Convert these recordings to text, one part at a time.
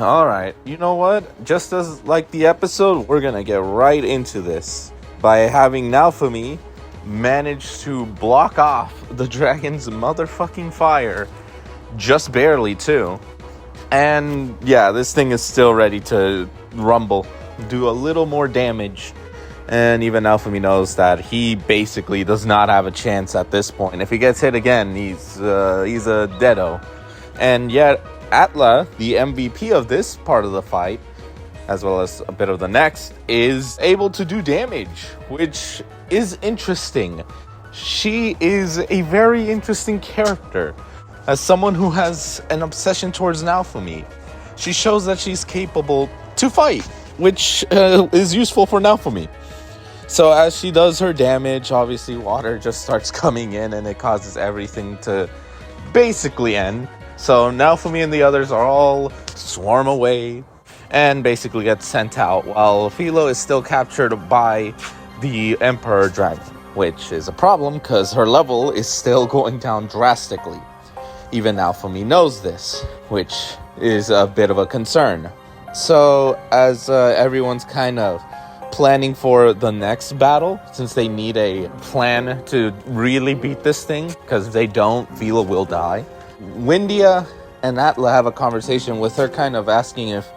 Alright, you know what? Just as like the episode, we're gonna get right into this by having Naofumi manage to block off the dragon's motherfucking fire. Just barely, too. And yeah, this thing is still ready to rumble, do a little more damage. And even Naofumi knows that he basically does not have a chance at this point. If he gets hit again, he's a deado. And yet, Atla, the MVP of this part of the fight, as well as a bit of the next, is able to do damage, which is interesting. She is a very interesting character. As someone who has an obsession towards Naofumi, she shows that she's capable to fight, which is useful for Naofumi. So as she does her damage, obviously water just starts coming in and it causes everything to basically end. So Naofumi and the others are all swarm away and basically get sent out, while Filo is still captured by the Emperor Dragon, which is a problem because her level is still going down drastically. Even Naofumi knows this, which is a bit of a concern. So as everyone's kind of planning for the next battle, since they need a plan to really beat this thing, because if they don't, Filo will die. Windia and Atla have a conversation with her, kind of asking if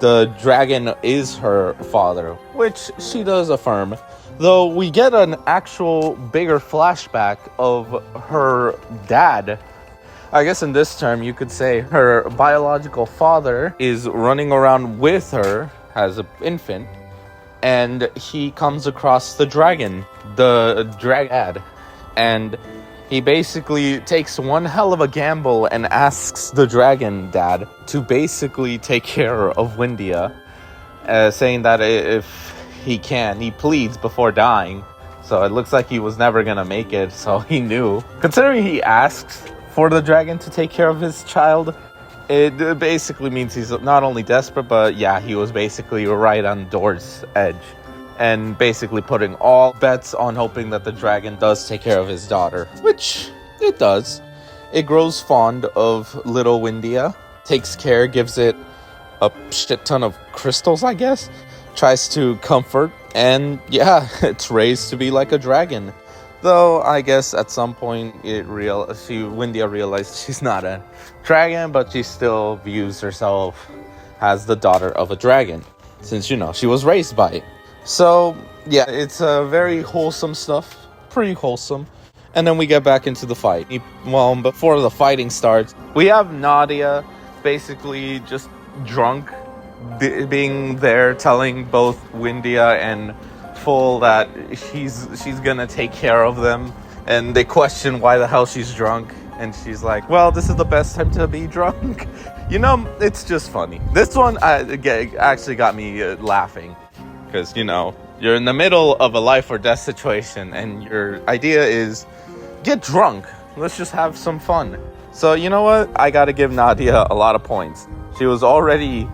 the dragon is her father, which she does affirm, though we get an actual bigger flashback of her dad. I guess in this term you could say her biological father is running around with her as an infant, and he comes across the dragon, the dragad, and he basically takes one hell of a gamble and asks the dragon dad to basically take care of Windia, saying that if he can, he pleads before dying. So it looks like he was never gonna make it, so he knew. Considering he asks for the dragon to take care of his child, it basically means he's not only desperate, but yeah, he was basically right on the door's edge. And basically putting all bets on hoping that the dragon does take care of his daughter, which it does. It grows fond of little Windia, takes care, gives it a shit ton of crystals, I guess, tries to comfort, and yeah, it's raised to be like a dragon. Though I guess at some point Windia realized she's not a dragon, but she still views herself as the daughter of a dragon, since she was raised by it. So, yeah, it's very wholesome stuff. Pretty wholesome. And then we get back into the fight. Well, before the fighting starts, we have Nadia basically just drunk, being there, telling both Windia and Full that she's gonna take care of them. And they question why the hell she's drunk. And she's like, well, this is the best time to be drunk. It's just funny. This one actually got me laughing. Because, you're in the middle of a life or death situation and your idea is get drunk. Let's just have some fun. So, you know what? I gotta give Nadia a lot of points. She was already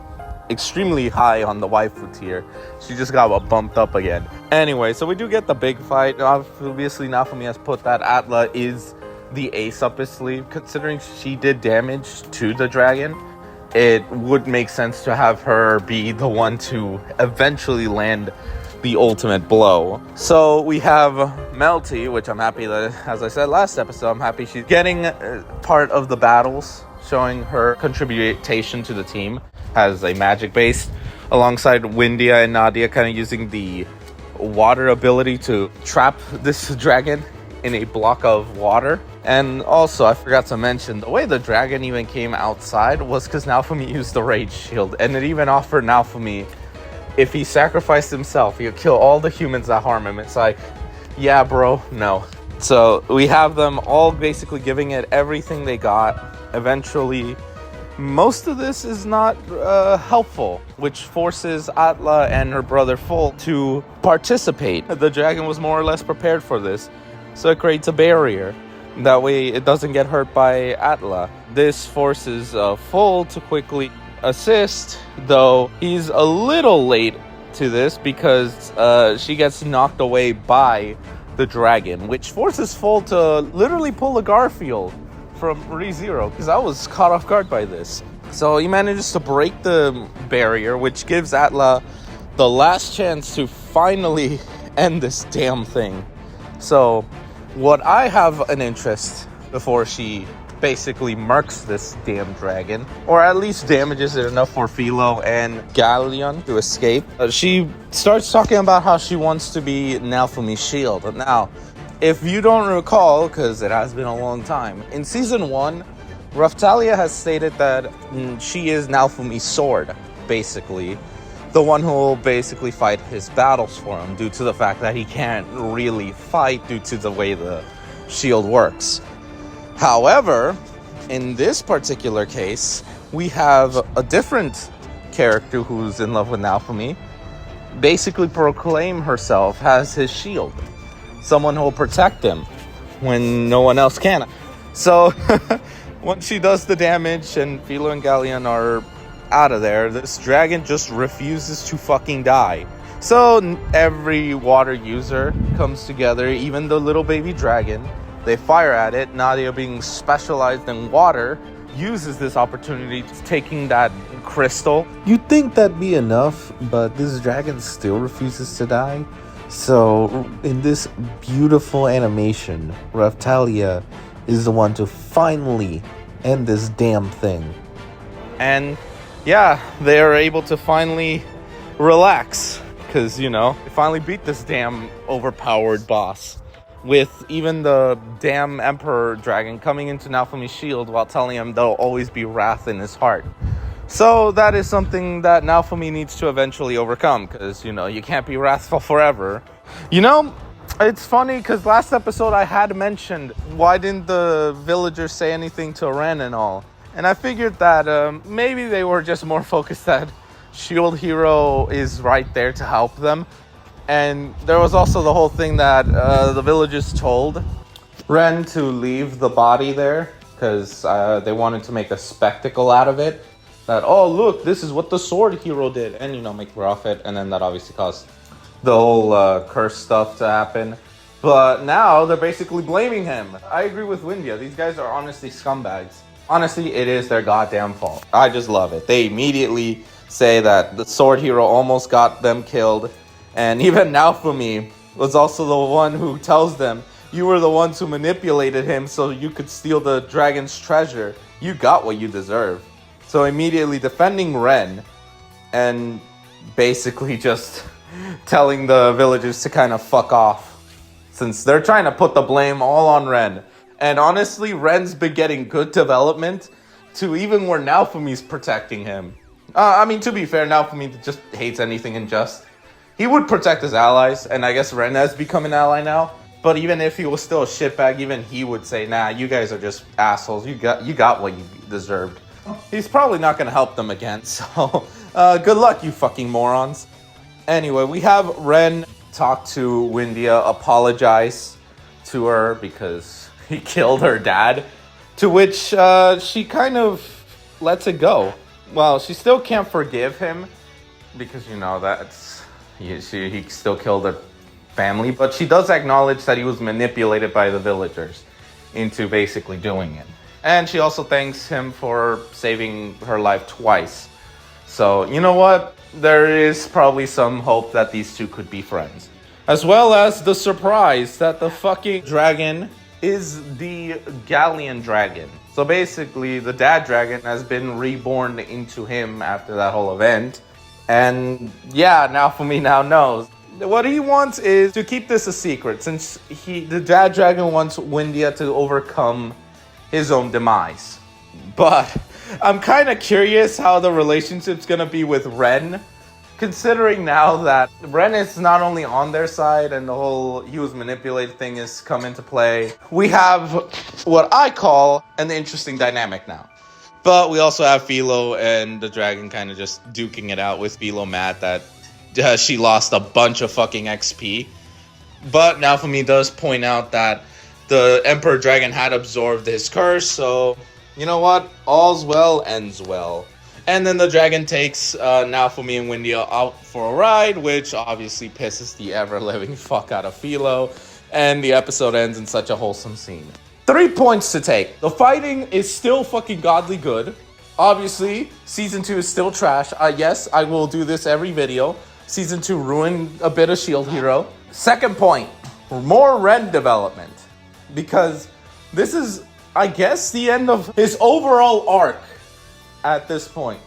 extremely high on the waifu tier. She just got bumped up again. Anyway, so we do get the big fight. Obviously, Naofumi has put that Atla is the ace up his sleeve. Considering she did damage to the dragon, it would make sense to have her be the one to eventually land the ultimate blow. So we have Melty, which I'm happy that, as I said last episode, I'm happy she's getting part of the battles, showing her contribution to the team, has a magic base, alongside Windia and Nadia kind of using the water ability to trap this dragon in a block of water. And also, I forgot to mention, the way the dragon even came outside was because Naofumi used the rage shield, and it even offered Naofumi, if he sacrificed himself, he'll kill all the humans that harm him. It's like, yeah, bro, no. So we have them all basically giving it everything they got. Eventually, most of this is not helpful, which forces Atla and her brother Full to participate. The dragon was more or less prepared for this, so it creates a barrier. That way it doesn't get hurt by Atla. This forces Full to quickly assist, though he's a little late to this because she gets knocked away by the dragon, which forces Full to literally pull a Garfield from ReZero, because I was caught off guard by this. So he manages to break the barrier, which gives Atla the last chance to finally end this damn thing. So what I have an interest before she basically murks this damn dragon, or at least damages it enough for Filo and Galleon to escape. She starts talking about how she wants to be Naofumi's shield. Now, if you don't recall, because it has been a long time, in season 1, Raphtalia has stated that she is Naofumi's sword, basically. The one who will basically fight his battles for him, due to the fact that he can't really fight due to the way the shield works. However, in this particular case, we have a different character who's in love with Naofumi basically proclaim herself as his shield. Someone who will protect him when no one else can. So, once she does the damage and Filo and Galleon are out of there, this dragon just refuses to fucking die. So, every water user comes together, even the little baby dragon. They fire at it. Nadia, being specialized in water, uses this opportunity, taking that crystal. You'd think that'd be enough, but this dragon still refuses to die. So, in this beautiful animation, Raphtalia is the one to finally end this damn thing. And yeah, they are able to finally relax. Because, you know, they finally beat this damn overpowered boss. With even the damn Emperor Dragon coming into Naofumi's shield while telling him there'll always be wrath in his heart. So that is something that Naofumi needs to eventually overcome, because, you know, you can't be wrathful forever. You know, it's funny because last episode I had mentioned why didn't the villagers say anything to Ren and all. And I figured that maybe they were just more focused that Shield Hero is right there to help them. And there was also the whole thing that the villagers told Ren to leave the body there because they wanted to make a spectacle out of it. That, oh, look, this is what the sword hero did. And, you know, make profit. And then that obviously caused the whole curse stuff to happen. But now they're basically blaming him. I agree with Windia. These guys are honestly scumbags. Honestly, it is their goddamn fault. I just love it. They immediately say that the sword hero almost got them killed. And even Naofumi was also the one who tells them, you were the ones who manipulated him so you could steal the dragon's treasure. You got what you deserve. So immediately defending Ren and basically just telling the villagers to kind of fuck off. Since they're trying to put the blame all on Ren. And honestly, Ren's been getting good development to even where Naofumi's protecting him. I mean, to be fair, Naofumi just hates anything unjust. He would protect his allies, and I guess Ren has become an ally now. But even if he was still a shitbag, even he would say, nah, you guys are just assholes. You got what you deserved. He's probably not going to help them again, so good luck, you fucking morons. Anyway, we have Ren talk to Windia, apologize to her because he killed her dad. To which she kind of lets it go. Well, she still can't forgive him because, you know, he still killed her family, but she does acknowledge that he was manipulated by the villagers into basically doing it. And she also thanks him for saving her life twice. So, you know what? There is probably some hope that these two could be friends. As well as the surprise that the fucking dragon is the Galleon dragon. So basically, the dad dragon has been reborn into him after that whole event. And yeah, Naofumi now knows. What he wants is to keep this a secret, since the dad dragon wants Windia to overcome his own demise. But I'm kind of curious how the relationship's gonna be with Ren, considering now that Ren is not only on their side and the whole he was manipulated thing has come into play. We have what I call an interesting dynamic now. But we also have Filo and the dragon kind of just duking it out with Filo mad that she lost a bunch of fucking XP. But Naofumi does point out that the Emperor Dragon had absorbed his curse, so you know what? All's well ends well. And then the dragon takes Naofumi and Windia out for a ride, which obviously pisses the ever-living fuck out of Filo. And the episode ends in such a wholesome scene. 3 points to take. The fighting is still fucking godly good. Obviously, season 2 is still trash. Yes, I will do this every video. Season 2 ruined a bit of Shield Hero. Second point, more Ren development. Because this is, I guess, the end of his overall arc at this point.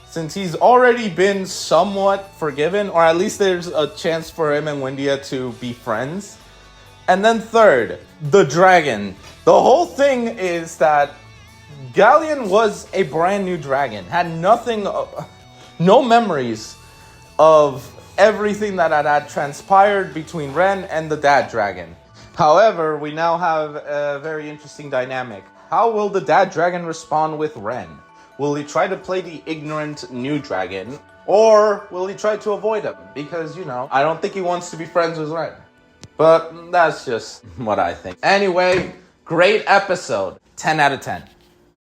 Since he's already been somewhat forgiven, or at least there's a chance for him and Windia to be friends. And then third, the dragon. The whole thing is that Galleon was a brand new dragon, had nothing, no memories of everything that had transpired between Ren and the dad dragon. However, we now have a very interesting dynamic. How will the dad dragon respond with Ren? Will he try to play the ignorant new dragon, or will he try to avoid him? Because, I don't think he wants to be friends with Ren. But that's just what I think. Anyway, great episode. 10 out of 10.